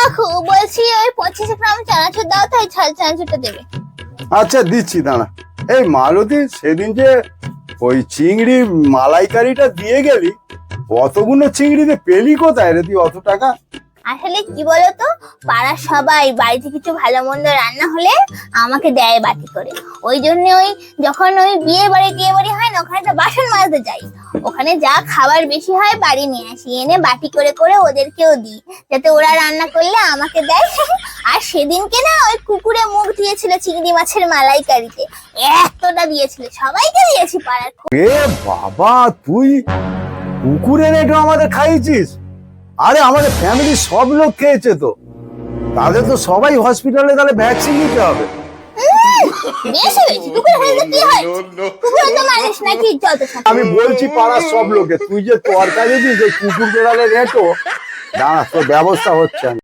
কাকু বলছি ওই 25 গ্রাম চানাচুর দাও, তাই ঝাল চানাচুরটা দেবে। আচ্ছা দিচ্ছি, দাঁড়া। এই মালতী, সেদিন যে ওই চিংড়ি মালাইকারিটা দিয়ে গেলি, অতগুলো চিংড়িতে পেলি কোথায় রে তুই অত টাকা? আসলে কি বলতো, পাড়ার সবাই বাড়িতে কিছু ভালো মন্দ রান্না হলে আমাকে দেয় বাটি করে। ওই জন্য ওই যখন ওই বিয়ে বাড়ি হয় না, ওখানে একটা বাসন মাজতে যাই, ওখানে যা খাবার বেশি হয় বাড়ি নিয়ে আসি, এনে বাটি করে করে ওদেরকেও দিই, যাতে ওরা রান্না করলে আমাকে দেয়। আর সেদিনকে না ওই কুকুরে মুখ দিয়েছিল চিংড়ি মাছের মালাইকারিতে, এতটা দিয়েছিল, সবাইকে দিয়েছি পাড়ার। এ বাবা, তুই কুকুরের এটা আমাদের খাইয়েছিস? আরে আমাদের ফ্যামিলির সব লোক খেয়েছে তো, তাদের তো সবাই হসপিটালে তাহলে ভ্যাকসিন নিতে হবে। বেশি বেশি কুকুর হলে কি হয়? কুকুর তো মানুষ নাকি? যত আমি বলছি পাড়ার সব লোকে, তুই যে তরকারি দিস এই কুকুর বেড়ালে রেটো, দাঁড়া তোর ব্যবস্থা হচ্ছে।